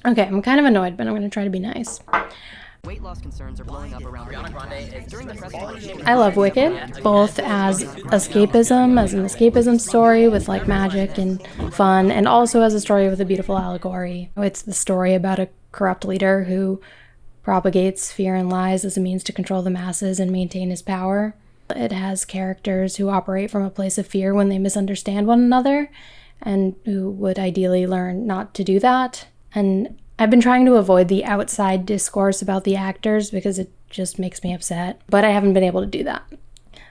Okay, I'm kind of annoyed, but I'm going to try to be nice. Weight loss concerns are blowing up around Ariana Grande is during the press conference. I love Wicked, both as escapism, as an escapism story with like magic and fun, and also as a story with a beautiful allegory. It's the story about a corrupt leader who propagates fear and lies as a means to control the masses and maintain his power. It has characters who operate from a place of fear when they misunderstand one another, and who would ideally learn not to do that. And I've been trying to avoid the outside discourse about the actors because it just makes me upset, but I haven't been able to do that.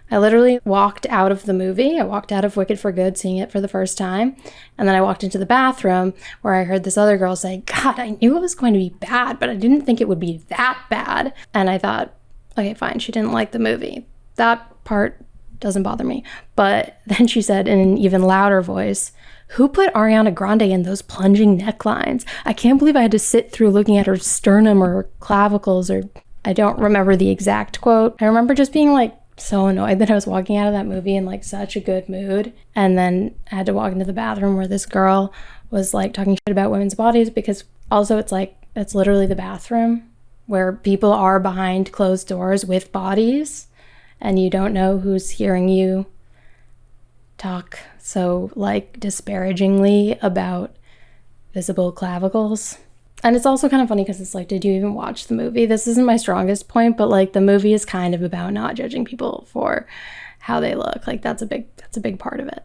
I literally walked out of the movie. I walked out of Wicked for Good, seeing it for the first time, and then I walked into the bathroom where I heard this other girl say, God, I knew it was going to be bad, but I didn't think it would be that bad. And I thought, okay, fine, she didn't like the movie. That part doesn't bother me. But then she said in an even louder voice, who put Ariana Grande in those plunging necklines? I can't believe I had to sit through looking at her sternum or clavicles, or I don't remember the exact quote. I remember just being like so annoyed that I was walking out of that movie in like such a good mood, and then I had to walk into the bathroom where this girl was like talking shit about women's bodies, because also it's like, it's literally the bathroom where people are behind closed doors with bodies, and you don't know who's hearing you talk so like disparagingly about visible clavicles. And it's also kind of funny because it's like, did you even watch the movie? This isn't my strongest point, but like the movie is kind of about not judging people for how they look. Like that's a big part of it.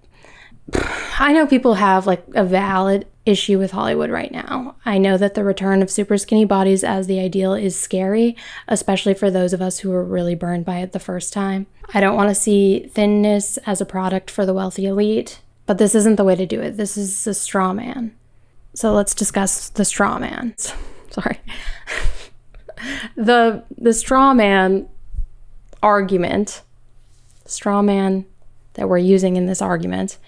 I know people have like a valid issue with Hollywood right now. I know that the return of super skinny bodies as the ideal is scary, especially for those of us who were really burned by it the first time. I don't want to see thinness as a product for the wealthy elite, but this isn't the way to do it. This is a straw man. So let's discuss the straw man. Sorry. The straw man argument, straw man that we're using in this argument,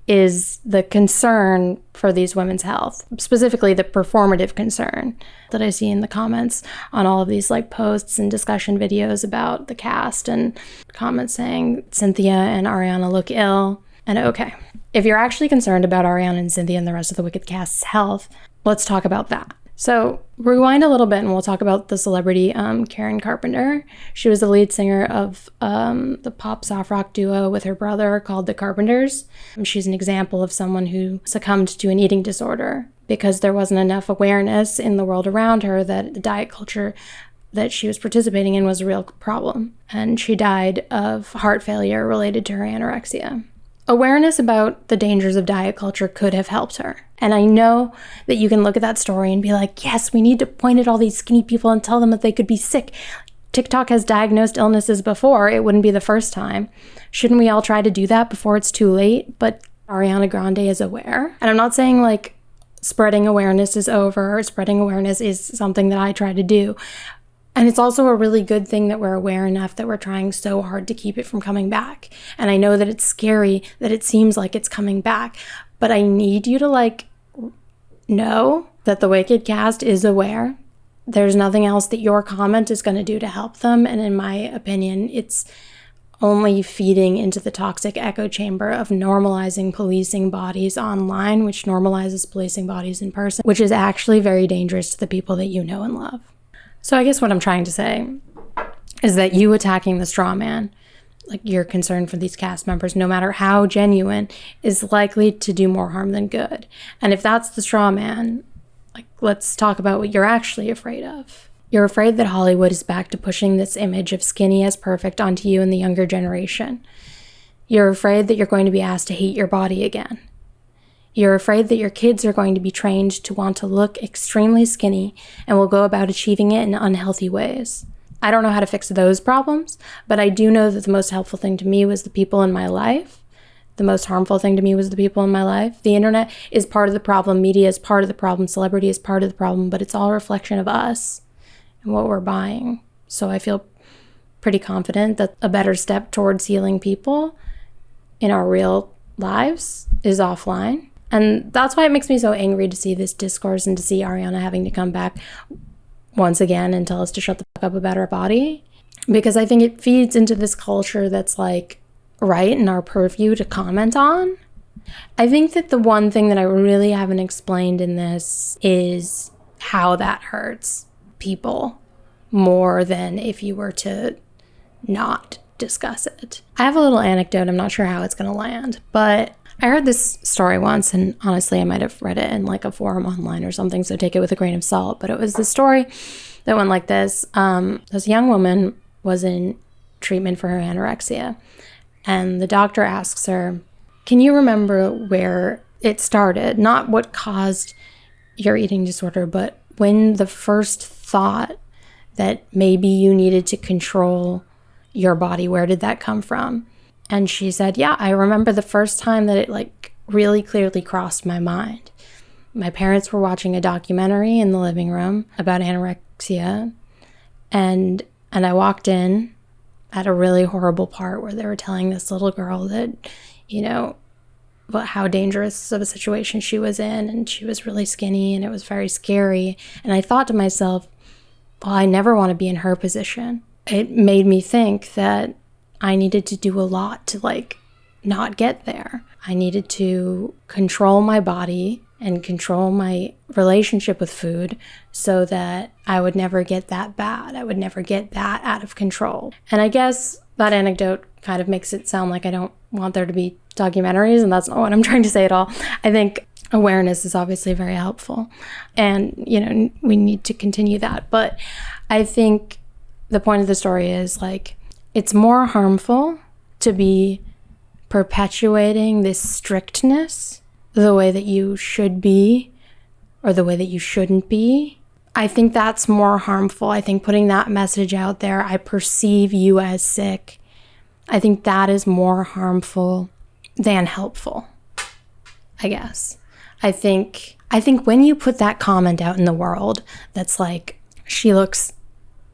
is the concern for these women's health, specifically the performative concern that I see in the comments on all of these like posts and discussion videos about the cast, and comments saying Cynthia and Ariana look ill. And okay, if you're actually concerned about Ariana and Cynthia and the rest of the Wicked cast's health, let's talk about that. So rewind a little bit and we'll talk about the celebrity Karen Carpenter. She was the lead singer of the pop soft rock duo with her brother called the Carpenters. She's an example of someone who succumbed to an eating disorder because there wasn't enough awareness in the world around her that the diet culture that she was participating in was a real problem. And she died of heart failure related to her anorexia. Awareness about the dangers of diet culture could have helped her. And I know that you can look at that story and be like, yes, we need to point at all these skinny people and tell them that they could be sick. TikTok has diagnosed illnesses before. It wouldn't be the first time. Shouldn't we all try to do that before it's too late? But Ariana Grande is aware. And I'm not saying like spreading awareness is over. Spreading awareness is something that I try to do. And it's also a really good thing that we're aware enough that we're trying so hard to keep it from coming back. And I know that it's scary that it seems like it's coming back, but I need you to like know that the Wicked cast is aware. There's nothing else that your comment is going to do to help them. And in my opinion, it's only feeding into the toxic echo chamber of normalizing policing bodies online, which normalizes policing bodies in person, which is actually very dangerous to the people that you know and love. So I guess what I'm trying to say is that you attacking the straw man, like your concern for these cast members, no matter how genuine, is likely to do more harm than good. And if that's the straw man, like let's talk about what you're actually afraid of. You're afraid that Hollywood is back to pushing this image of skinny as perfect onto you and the younger generation. You're afraid that you're going to be asked to hate your body again. You're afraid that your kids are going to be trained to want to look extremely skinny and will go about achieving it in unhealthy ways. I don't know how to fix those problems, but I do know that the most helpful thing to me was the people in my life. The most harmful thing to me was the people in my life. The internet is part of the problem. Media is part of the problem. Celebrity is part of the problem, but it's all a reflection of us and what we're buying. So I feel pretty confident that a better step towards healing people in our real lives is offline. And that's why it makes me so angry to see this discourse and to see Ariana having to come back once again and tell us to shut the fuck up about our body. Because I think it feeds into this culture that's like right in our purview to comment on. I think that the one thing that I really haven't explained in this is how that hurts people more than if you were to not discuss it. I have a little anecdote. I'm not sure how it's going to land, but I heard this story once, and honestly, I might have read it in like a forum online or something, so take it with a grain of salt. But it was the story that went like this. This young woman was in treatment for her anorexia, and the doctor asks her, "Can you remember where it started? Not what caused your eating disorder, but when the first thought that maybe you needed to control your body, where did that come from?" And she said, "Yeah, I remember the first time that it like really clearly crossed my mind. My parents were watching a documentary in the living room about anorexia, and I walked in at a really horrible part where they were telling this little girl that, you know, about how dangerous of a situation she was in, and she was really skinny, and it was very scary. And I thought to myself, well, I never want to be in her position." It made me think that I needed to do a lot to like not get there. I needed to control my body and control my relationship with food so that I would never get that bad. I would never get that out of control. And I guess that anecdote kind of makes it sound like I don't want there to be documentaries, and that's not what I'm trying to say at all. I think awareness is obviously very helpful, and, you know, we need to continue that. But I think the point of the story is like, it's more harmful to be perpetuating this strictness the way that you should be or the way that you shouldn't be. I think that's more harmful. I think putting that message out there, I perceive you as sick, I think that is more harmful than helpful, I guess. I think when you put that comment out in the world that's like, she looks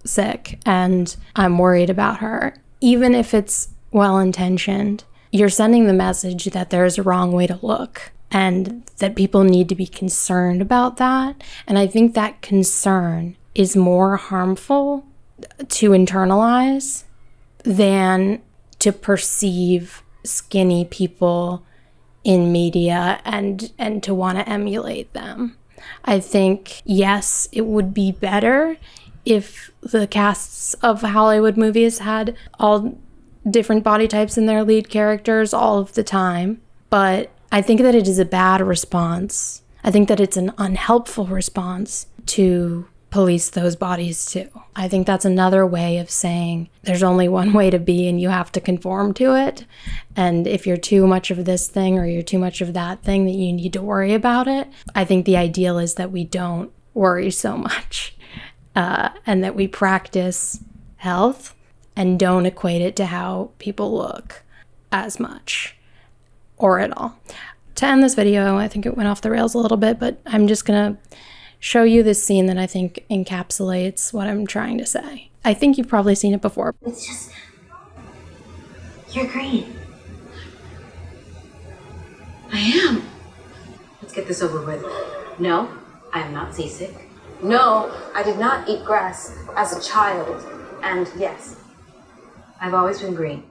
sick and I'm worried about her, even if it's well-intentioned, you're sending the message that there's a wrong way to look and that people need to be concerned about that. And I think that concern is more harmful to internalize than to perceive skinny people in media and to want to emulate them. I think, yes, it would be better if the casts of Hollywood movies had all different body types in their lead characters all of the time. But I think that it is a bad response. I think that it's an unhelpful response to police those bodies too. I think that's another way of saying there's only one way to be and you have to conform to it. And if you're too much of this thing or you're too much of that thing, that you need to worry about it. I think the ideal is that we don't worry so much. And that we practice health and don't equate it to how people look as much or at all. To end this video, I think it went off the rails a little bit, but I'm just gonna show you this scene that I think encapsulates what I'm trying to say. I think you've probably seen it before. It's just, you're great. I am. Let's get this over with. No, I am not seasick. No, I did not eat grass as a child. And yes, I've always been green.